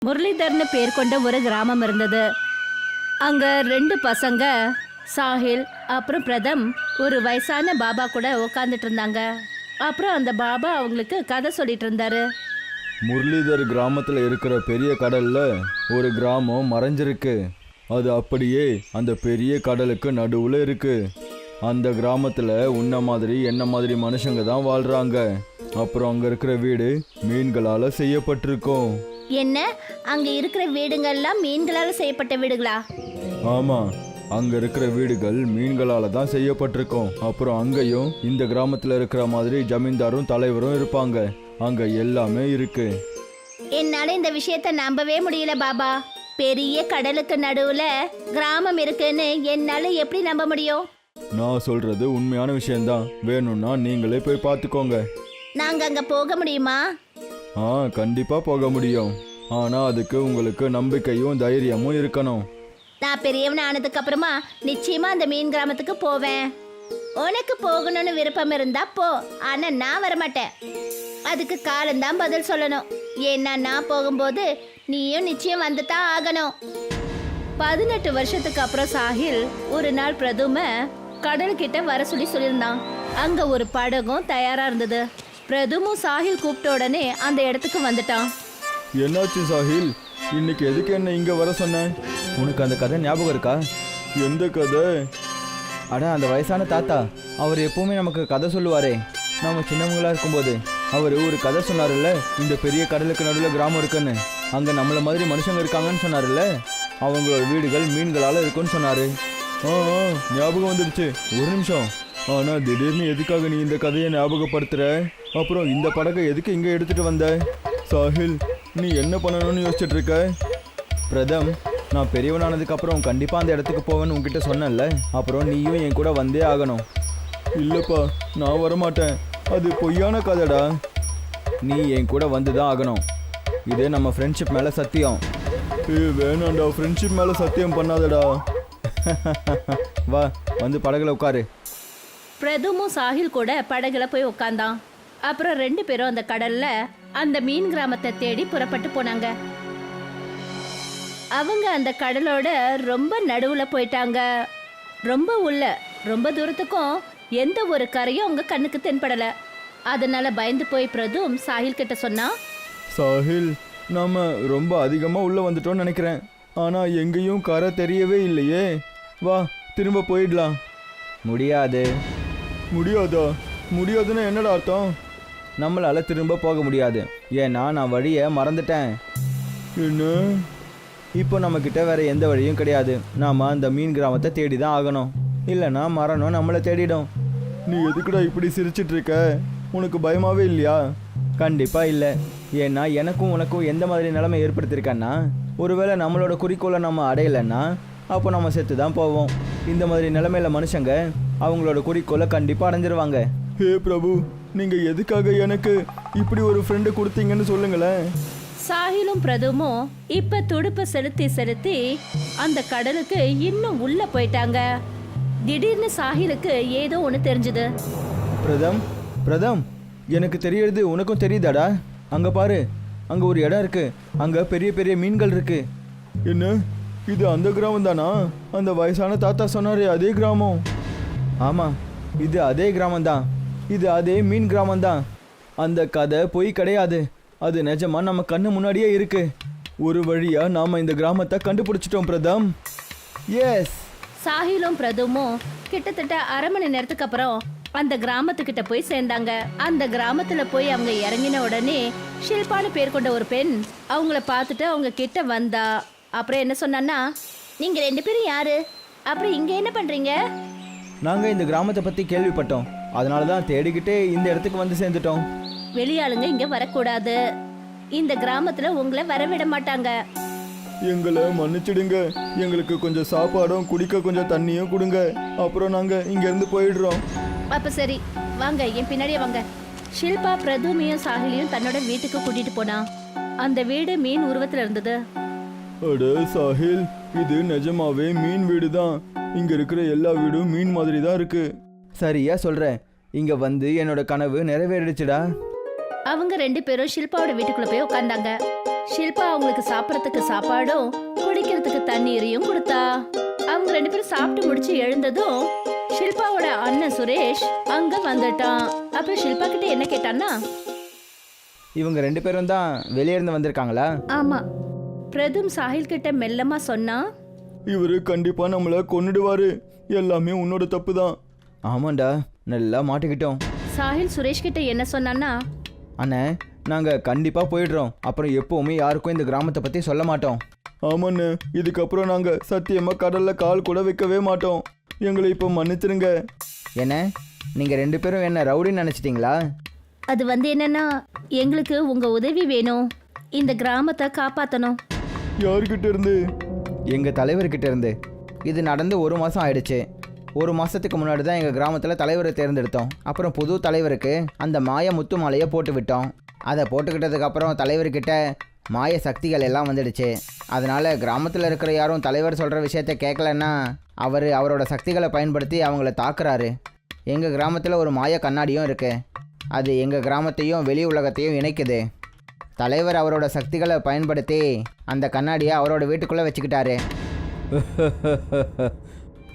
முரளிதர்னு பேர் கொண்ட ஒரு கிராமம் இருந்தது. அங்க ரெண்டு பசங்க சாஹில் அப்புறம் பிரதம் ஒரு வயசான பாபா கூட உட்காந்துட்டு இருந்தாங்க. அப்புறம் அந்த பாபா அவங்களுக்கு கதை சொல்லிட்டு இருந்தாரு. முரளிதர் கிராமத்தில் இருக்கிற பெரிய கடல்ல ஒரு கிராமம் மறைஞ்சிருக்கு. அது அப்படியே அந்த பெரிய கடலுக்கு நடுவில் இருக்கு. அந்த கிராமத்தில் உன்ன மாதிரி என்ன மாதிரி மனுஷங்க தான் வாழ்றாங்க. அப்புறம் அங்கே இருக்கிற வீடு மீன்களால் செய்யப்பட்டிருக்கும். என்ன, அங்க இருக்கிற வீடுகள்லாம் மீன்களால செய்யப்பட்ட வீடுகளா? ஆமாம், அங்கே இருக்கிற வீடுகள் மீன்களால் தான் செய்யப்பட்டிருக்கும். அப்புறம் அங்கேயும் இந்த கிராமத்தில் இருக்கிற மாதிரி ஜமீன்தாரும் தலைவரும் இருப்பாங்க. அங்கே எல்லாமே இருக்கு. என்னால இந்த விஷயத்த நம்பவே முடியல பாபா. பெரிய கடலுக்கு நடுவுல கிராமம் இருக்குன்னு என்னால எப்படி நம்ப முடியும்? நான் சொல்றது உண்மையான விஷயம்தான். வேணும்னா நீங்களே போய் பார்த்துக்கோங்க. நாங்க அங்க போக முடியுமா? கண்டிப்பா போக முடியும். ஆனா அதுக்கு உங்களுக்கு நம்பிக்கையும் தைரியமும் இருக்கணும். நான் பெரியவன் ஆனதுக்கு அப்புறமா நிச்சயமா அந்த மீன் கிராமத்துக்கு போவேன். உனக்கு போகணும்னு விருப்பம் இருந்தா போ, ஆனா நான் வரமாட்டேன். அதுக்கு காலம்தான் பதில் சொல்லணும். ஏன்னா நான் போகும்போது நீயும் நிச்சயம் வந்துதான் ஆகணும். 18 வருஷத்துக்கு அப்புறம் சாஹில் ஒரு நாள் பிரதும கடல்கிட்ட வர சொல்லியிருந்தான். அங்க ஒரு படகும் தயாரா இருந்தது. பிரதுமும் சாஹில் கூப்பிட்ட உடனே அந்த இடத்துக்கு வந்துட்டான். என்னாச்சு சாஹில், இன்னைக்கு எதுக்கு என்ன இங்க வர சொன்ன? உனக்கு அந்த கதை ஞாபகம் இருக்கா? எந்த கதை? அட, அந்த வயசான தாத்தா, அவர் எப்பவுமே நமக்கு கதை சொல்லுவாரே. நம்ம சின்னவங்களா இருக்கும்போது அவர் ஒரு கதை சொன்னார்ல, இந்த பெரிய கடலுக்கு நடுவில் கிராமம் இருக்குன்னு. அங்கே நம்மளை மாதிரி மனுஷங்க இருக்காங்கன்னு சொன்னார்ல. அவங்களோட வீடுகள் மீன்களால் இருக்குன்னு சொன்னார். ஞாபகம் வந்துடுச்சு. ஒரு நிமிஷம். ஆனா திடீர்னு எதுக்காக நீ இந்த கதையை ஞாபகப்படுத்துற? அப்புறம் இந்த படகை எதுக்கு இங்க எடுத்துட்டு வந்த? சாஹில், நீ என்ன பண்ணணும்னு யோசிச்சுட்டு இருக்க? பிரதம், நான் பெரியவனானதுக்கு அப்புறம் கண்டிப்பாக அந்த இடத்துக்கு போவேன்னு உங்ககிட்ட சொன்னேன்ல. அப்புறம் நீயும் என் கூட வந்தே ஆகணும். இல்லப்பா, நான் வரமாட்டேன். அது பொய்யான கதைடா. நீ என் கூட வந்து தான் ஆகணும். இது நம்ம ஃப்ரெண்ட்ஷிப் மேலே சத்தியம். வேணாண்டா, ஃப்ரெண்ட்ஷிப் மேலே சத்தியம் பண்ணாதடா. வா, வந்து படகுல உட்காரு. பிரதுமும் சாஹில் கூட படகுல போய் உட்காந்தான். அப்புறம் ரெண்டு பேரும் அந்த கடல்ல அந்த மீன் கிராமத்தை தேடி புறப்பட்டு போனாங்க. அவங்க அந்த கடலோட ரொம்ப நடுவுல போயிட்டாங்க. ரொம்ப உள்ள, ரொம்ப தூரத்துக்கும் எந்த ஒரு கரையும் அவங்க கண்ணுக்கு தென்படல. அதனால பயந்து போய் பிரதும் சாஹில் கிட்ட சொன்னா, சாஹில், நாம ரொம்ப அதிகமாக உள்ள வந்துட்டோம்னு நினைக்கிறேன். ஆனா எங்கேயும் கரை தெரியவே இல்லையே. வா, திரும்ப போயிடலாம். முடியாது. முடியாதா? முடியாதுன்னா என்னடா அர்த்தம்? நம்மளால் திரும்ப போக முடியாது. ஏன்னா நான் வழியை மறந்துட்டேன். என்ன? இப்போ நம்மக்கிட்ட வேற எந்த வழியும் கிடையாது. நாம் அந்த மீன் கிராமத்தை தேடி தான் ஆகணும். இல்லைன்னா மரணம் நம்மளை தேடிடும். நீ எதுக்குடா இப்படி சிரிச்சிட்டு இருக்க? உனக்கு பயமாவே இல்லையா? கண்டிப்பாக இல்லை. ஏன்னா எனக்கும் உனக்கும் எந்த மாதிரி நிலைமை ஏற்படுத்தியிருக்கேன்னா, ஒருவேளை நம்மளோட குறிக்கோளை நம்ம அடையலைன்னா அப்போ நம்ம செத்து தான் போவோம். இந்த மாதிரி நிலைமையில மனுஷங்க அவங்களோட குறிக்கோளை கண்டிப்பாக அடைஞ்சிருவாங்க. ஹே பிரபு, நீங்கள் எதுக்காக எனக்கு இப்படி ஒரு ஃப்ரெண்டு கொடுத்தீங்கன்னு சொல்லுங்களேன். சாஹிலும் பிரதுமும் இப்ப துடுப்பை செலுத்தி செலுத்தி அந்த கடலுக்கு இன்னும் உள்ள போயிட்டாங்க. திடீர்னு சாஹிலுக்கு ஏதோ ஒன்று தெரிஞ்சுது. பிரதம், எனக்கு தெரியறது உனக்கும் தெரியுதாடா? அங்கே பாரு, அங்கே ஒரு இடம் இருக்கு. அங்கே பெரிய பெரிய மீன்கள் இருக்கு. என்ன, இது அந்த கிராமம் தானா? அந்த வயசான தாத்தா சொன்னாரே அதே கிராமம்? ஆமாம், இது அதே கிராமம் தான். இது அதே மீன் கிராமம் தான். அந்த கதை பொய் கிடையாது. அது நிஜமா நம்ம கண்ணு முன்னாடியே இருக்கு. ஒரு வழியா நாம இந்த கிராமத்தை கண்டுபிடிச்சிட்டோம் பிரதம். எஸ். சாஹிலும் பிரதுமும் கிட்டத்தட்ட அரை மணி நேரத்துக்கு அப்புறம் அந்த கிராமத்துக்கிட்ட போய் சேர்ந்தாங்க. அந்த கிராமத்துல போய் அவங்க இறங்கின உடனே ஷில்பான்னு பேர் கொண்ட ஒரு பெண் அவங்கள பார்த்துட்டு அவங்க கிட்ட வந்தா. அப்புறம் என்ன சொன்னான்னா, நீங்க ரெண்டு பேரும் யாரு? அப்புறம் இங்க என்ன பண்றீங்க? நாங்க இந்த கிராமத்தை பத்தி கேள்விப்பட்டோம். அதனால தான் தேடிக்கிட்டே இந்த இடத்துக்கு வந்து சேர்ந்துட்டோம். வெளியாளுங்க இங்க வரக்கூடாது. இந்த கிராமத்துல உங்களை வரவிட மாட்டாங்க. எங்களை மன்னிச்சிடுங்க. எங்களுக்கு கொஞ்சம் சாப்பாடும் குடிக்க கொஞ்சம் தண்ணியும் கொடுங்க. அப்புறம் நாங்க இங்க இருந்து போயிடுறோம். அப்ப சரி, வாங்க, என் பின்னாடியே வாங்க. ஷில்பா பிரதுமையும் சாஹிலையும் தன்னோட வீட்டுக்கு கூட்டிட்டு போனா. அந்த வீடு மீன் உருவத்துல இருந்தது. அட சாஹில், இது நிஜமாவே மீன் வீடு தான். இங்க இருக்கிற எல்லா வீடும் மீன் மாதிரி தான் இருக்கு. சரியா சொல்ற. இங்க வந்து என்னோட கனவு நிறைவேறிடுச்சுடா. அவங்க 2 பேரும் ஷில்பாவோட வீட்டுக்குள்ள போய் உட்கார்ந்தாங்க. ஷில்பா அவங்களுக்கு சாப்பிடறதுக்கு சாப்பாடும் குடிக்கிறதுக்கு தண்ணீரையும் கொடுத்தா. அவங்க 2 பேரும் சாப்பிட்டு முடிச்சு எழுந்ததும் ஷில்பாவோட அண்ணன் சுரேஷ் அங்க வந்துட்டான். அப்புறம் ஷில்பா கிட்ட என்ன கேட்டான்னா, இவங்க 2 பேரும் தான் வெளியே இருந்து வந்திருக்காங்களா? ஆமா. பிரதும் சாஹில் கிட்ட மெல்லமா சொன்னா, இவரு கண்டிப்பா நம்மள கொன்னுடுவாரு. எல்லாமே உன்னோட தப்பு தான். ஆமாண்டா, நல்லா மாட்டிக்கிட்டோம். சாஹில் சுரேஷ் கிட்ட என்ன சொன்னான்னா, அண்ணே, நாங்கள் கண்டிப்பாக போயிடுறோம். அப்புறம் எப்போவுமே யாருக்கும் இந்த கிராமத்தை பற்றி சொல்ல மாட்டோம். ஆமாண்ணே, இதுக்கப்புறம் நாங்க சத்தியமா கடல்ல கால் கூட வைக்கவே மாட்டோம். எங்களை இப்போ மன்னிச்சிருங்க. என்ன, நீங்கள் 2 பேரும் என்ன ரவுடின்னு நினச்சிட்டிங்களா? அது என்னன்னா, எங்களுக்கு உங்க உதவி வேணும். இந்த கிராமத்தை காப்பாத்தணும். யாருக்கிட்ட இருந்து? எங்கள் தலைவர்கிட்ட இருந்து. இது நடந்து 1 மாதம் ஆயிடுச்சு. 1 மாதத்துக்கு முன்னாடி தான் எங்கள் கிராமத்தில் தலைவரை தேர்ந்தெடுத்தோம். அப்புறம் புது தலைவருக்கு அந்த மாய முத்து மாலையை போட்டு விட்டோம். அதை போட்டுக்கிட்டதுக்கப்புறம் தலைவர்கிட்ட மாய சக்திகள் எல்லாம் வந்துடுச்சு. அதனால் கிராமத்தில் இருக்கிற யாரும் தலைவர் சொல்கிற விஷயத்த கேட்கலன்னா அவரோட சக்திகளை பயன்படுத்தி அவங்கள தாக்குறாரு. எங்கள் கிராமத்தில் ஒரு மாய கண்ணாடியும் இருக்குது. அது எங்கள் கிராமத்தையும் வெளி உலகத்தையும் இணைக்குது. தலைவர் அவரோட சக்திகளை பயன்படுத்தி அந்த கண்ணாடியை அவரோட வீட்டுக்குள்ளே வச்சுக்கிட்டாரு.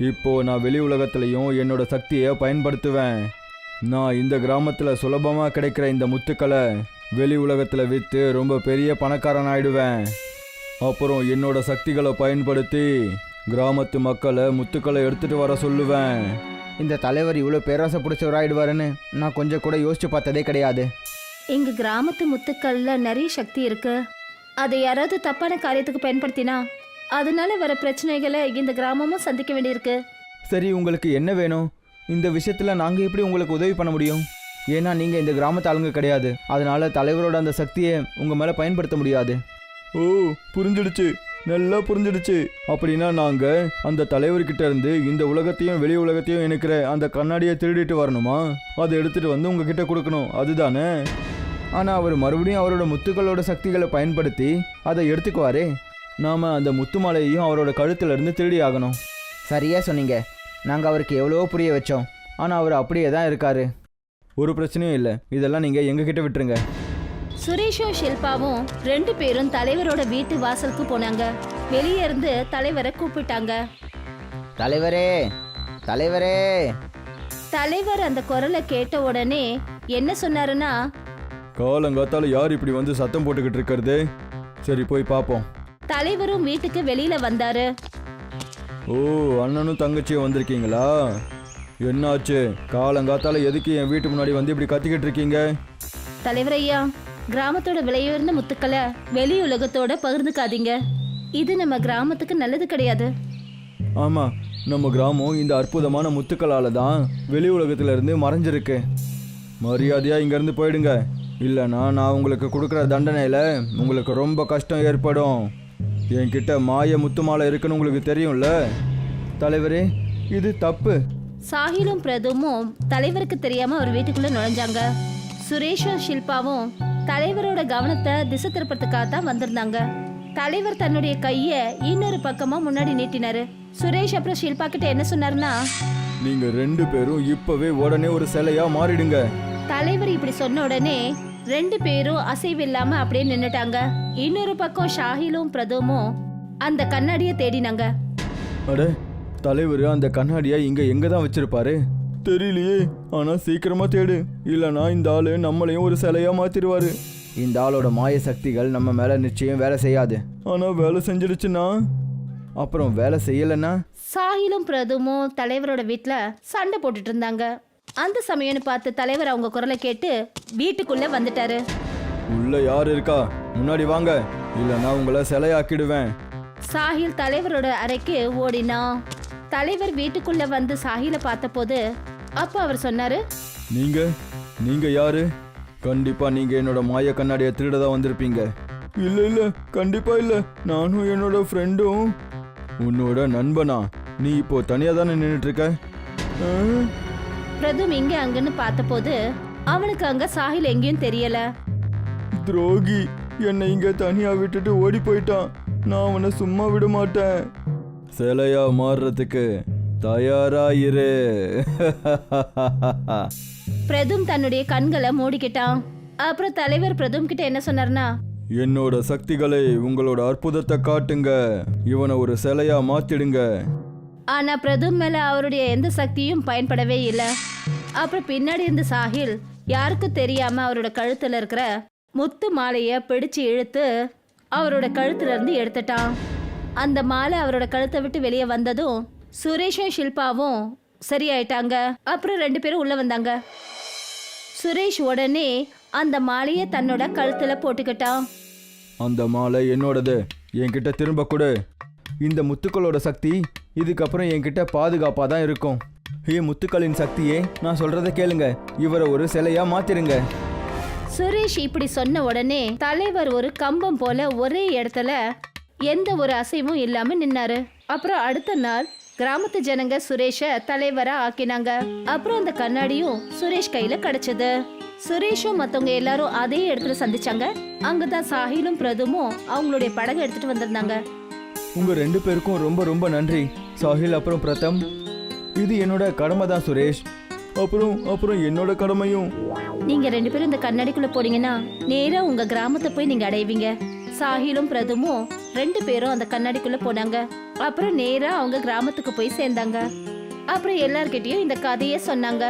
இப்போ நான் வெளி உலகத்திலையும் என்னோட சக்தியை பயன்படுத்துவேன். நான் இந்த கிராமத்தில் சுலபமாக கிடைக்கிற இந்த முத்துக்களை வெளி உலகத்தில் விற்று ரொம்ப பெரிய பணக்காரன் ஆயிடுவேன். அப்புறம் என்னோட சக்திகளை பயன்படுத்தி கிராமத்து மக்களை முத்துக்களை எடுத்துகிட்டு வர சொல்லுவேன். இந்த தலைவர் இவ்வளோ பேராசை பிடிச்சவராயிடுவாருன்னு நான் கொஞ்சம் கூட யோசிச்சு பார்த்ததே கிடையாது. எங்க கிராமத்து முத்துக்கள்ல நிறைய சக்தி இருக்கு. அதை யாராவது தப்பான காரியத்துக்கு பயன்படுத்தினா அதனால வர பிரச்சனைகளை இந்த கிராமமும் சந்திக்க வேண்டியிருக்கு. சரி, உங்களுக்கு என்ன வேணும்? இந்த விஷயத்தில் நாங்கள் எப்படி உங்களுக்கு உதவி பண்ண முடியும்? ஏன்னா நீங்கள் இந்த கிராமத்து ஆளுங்க கிடையாது. அதனால தலைவரோட அந்த சக்தியை உங்கள் மேலே பயன்படுத்த முடியாது. ஓ, புரிஞ்சிடுச்சு, நல்லா புரிஞ்சிடுச்சு. அப்படின்னா நாங்கள் அந்த தலைவர்கிட்ட இருந்து இந்த உலகத்தையும் வெளி உலகத்தையும் இணைக்கிற அந்த கண்ணாடியை திருடிட்டு வரணுமா? அதை எடுத்துகிட்டு வந்து உங்ககிட்ட கொடுக்கணும், அதுதானே? ஆனால் அவர் மறுபடியும் அவரோட முத்துக்களோட சக்திகளை பயன்படுத்தி அதை எடுத்துக்குவாரே. நாம் அந்த முத்து மாலையையும் அவரோட கழுத்துலேருந்து திருடி ஆகணும். சரியாக சொன்னீங்க. நாங்கள் அவருக்கு எவ்வளவோ புரிய வச்சோம். ஆனால் அவர் அப்படியே தான் இருக்காரு. ஒரு பிரச்சனையும் இல்லை, இதெல்லாம் நீங்கள் எங்ககிட்ட விட்டுருங்க. சுரேஷும் ஷில்பாவும் 2 பேரும் தலைவரோட வீட்டு வாசலுக்கு போனாங்க. வெளியே இருந்து தலைவரை கூப்பிட்டாங்க. தலைவரே, தலைவரே. தலைவர் அந்த குரலை கேட்ட உடனே என்ன சொன்னாருன்னா, காலங்காத்தால யார் இப்படி வந்து சத்தம் போட்டுக்கிட்டு இருக்கிறது? சரி, போய் பார்ப்போம். தலைவரும் வீட்டுக்கு வெளியில வந்தாரு. ஓ, அண்ணனும் தங்கச்சியும் வந்திருக்கீங்களா? என்னாச்சு? காலங்காத்தால எதுக்கு என் வீட்டு முன்னாடி வந்து இப்படி கத்திக்கிட்டு இருக்கீங்க? தலைவர் ஐயா, கிராமத்தோட விலையுயர்ந்த முத்துக்களை வெளி உலகத்தோட பகிர்ந்துக்காதீங்க. இது நம்ம கிராமத்துக்கு நல்லது கிடையாது. ஆமாம், நம்ம கிராமம் இந்த அற்புதமான முத்துக்களால் தான் வெளி உலகத்திலிருந்து மறைஞ்சிருக்கு. மரியாதையாக இங்கேருந்து போயிடுங்க. இல்லைனா நான் உங்களுக்கு கொடுக்குற தண்டனையில் உங்களுக்கு ரொம்ப கஷ்டம் ஏற்படும். என்கிட்ட மாய முத்து மாலை இருக்குன்னு உங்களுக்கு தெரியும்ல? தலைவரே, இது தப்பு. சாஹிலும் பிரதுமும் தலைவருக்கு தெரியாம ஒரு வீட்டுக்குள்ள நுழைஞ்சாங்க. சுரேஷும் ஷில்பாவும் தலைவரோட கவனத்தை திசை திருப்பறதுக்காக தான் வந்திருந்தாங்க. தலைவர் தன்னுடைய கைய இன்னொரு பக்கமா முன்னாடி நீட்டினாரு. சுரேஷ் அப்புறம் ஷில்பா கிட்ட என்ன சொன்னாருன்னா, நீங்க 2 பேரும் இப்பவே உடனே ஒரு சிலையா மாறிடுங்க. தலைவர் இப்படி சொன்ன உடனே 2 பேரும் அசைவில்லாம அப்படியே நின்னுட்டாங்க. இன்னொரு பக்கம் ஷாஹிலும் பிரதுமும் அந்த கண்ணாடியை தேடினாங்க. அட, தலைவர் அந்த கண்ணாடியை இங்க எங்க தான் வச்சிருப்பாரு? தெரியலையே. ஆனா சீக்கிரமா தேடு, இல்லைனா இந்த ஆளு நம்மளையும் ஒரு சிலையா மாத்திடுவாரு. இந்த ஆளோட மாய சக்திகள் நம்ம மேல நிச்சயம் வேலை செய்யாது. ஆனா வேலை செஞ்சிடுச்சுன்னா? அப்புறம் வேலை செய்யலைன்னா? சாஹிலும் பிரதுமும் தலைவரோட வீட்டுல சண்டை போட்டுட்டு இருந்தாங்க. அந்த சமயம்னு பார்த்து தலைவர் அவங்க குரலை கேட்டு வீட்டுக்குள்ள வந்துட்டாரு. உள்ள யார் இருக்கா? முன்னாடி வாங்க, இல்லைன்னா உங்களை சிலையாக்கிடுவேன். சாஹில் தலைவரோட அறைக்கு ஓடினான். தலைவர் வீட்டுக்குள்ள வந்து சாஹிலை பார்த்தபோது அப்ப அவர் சொன்னாரு, நீங்க யாரு? கண்டிப்பா நீங்க என்னோட மாய கண்ணாடியை திருடதான் வந்திருப்பீங்க. இல்ல, கண்டிப்பா இல்ல. நானும் என்னோட ஃப்ரெண்டும். உன்னோட நண்பனா? நீ இப்போ தனியா தானே நின்றுட்டு இருக்க? பிரதும் இங்க அங்கன்னு பார்த்தபோது அவனுக்கு அங்க சாஹில் எங்கேயும் தெரியல. துரோகி, என்னை இங்க தனியா விட்டுட்டு ஓடி போயிட்டான். நான் அவனை சும்மா விட மாட்டேன். சிலையா மாறுறதுக்கு தயாராயிரு. பிரதும் தன்னுடைய கண்களை மூடிக்கிட்டான். அப்புறம் தலைவர் பிரதும் கிட்ட என்ன சொன்னார்னா, என்னோட சக்திகளை உங்களோட அற்புதத்தை காட்டுங்க, இவனை ஒரு சிலையா மாத்திடுங்க. ஆனா பிரதும் மேல அவருடைய எந்த சக்தியும் பயன்படவே இல்லை. அப்புறம் பின்னாடி இருந்த சாஹில் யாருக்கும் தெரியாம அவரோட கழுத்துல இருக்கிற முத்து மாலைய பிடிச்சு இழுத்து அவரோட கழுத்துல இருந்து எடுத்துட்டான். அந்த மாலை அவரோட கழுத்தை விட்டு வெளியே வந்ததும் சுரேஷும் ஷில்பாவும் சரியாயிட்டாங்க. அப்புறம் 2 பேரும் உள்ள வந்தாங்க. சுரேஷ் உடனே அந்த மாலையை தன்னோட கழுத்துல போட்டுக்கிட்டான். அந்த மாலை என்னோடது, என்கிட்ட திரும்ப கொடு. இந்த முத்துக்களோட சக்தி இதுக்கப்புறம் என்கிட்ட பாதுகாப்பாக தான் இருக்கும். முத்துக்களின் சக்தியே, நான் சொல்றதை கேளுங்க, இவரை ஒரு சிலையா மாத்திருங்க. சுரேஷ் இப்படி சொன்ன உடனே தலைவர் ஒரு கம்பம் போல ஒரே இடத்துல எந்த ஒரு அசைவும் இல்லாம நின்னாரு. அப்புறம் அடுத்த நாள் கிராமத்து ஜனங்க சுரேஷ தலைவரா ஆக்கினாங்க. அப்புறம் அந்த கண்ணாடியும் சுரேஷ் கையில கிடைச்சது. சுரேஷும் மத்தவங்க எல்லாரும் அதே இடத்துல சந்திச்சாங்க. அங்கதான் சாஹிலும் பிரதுமும் அவங்களுடைய படகை எடுத்துட்டு வந்திருந்தாங்க. உங்க 2 பேருக்கும் ரொம்ப ரொம்ப நன்றி, சாஹில் அப்புறம் பிரதம். இது என்னோட கடமை தான் சுரேஷ். அப்புறம் என்னோட கடமையும். நீங்க 2 பேரும் இந்த கண்ணாடிக்குள்ள போனீங்கன்னா நேரா உங்க கிராமத்தை போய் நீங்க அடைவீங்க. சாஹிலும் பிரதுமும் 2 பேரும் அந்த கண்ணாடிக்குள்ள போனாங்க. அப்புறம் நேரா அவங்க கிராமத்துக்கு போய் சேர்ந்தாங்க. அப்புறம் எல்லார்கிட்டயும் இந்த கதையை சொன்னாங்க.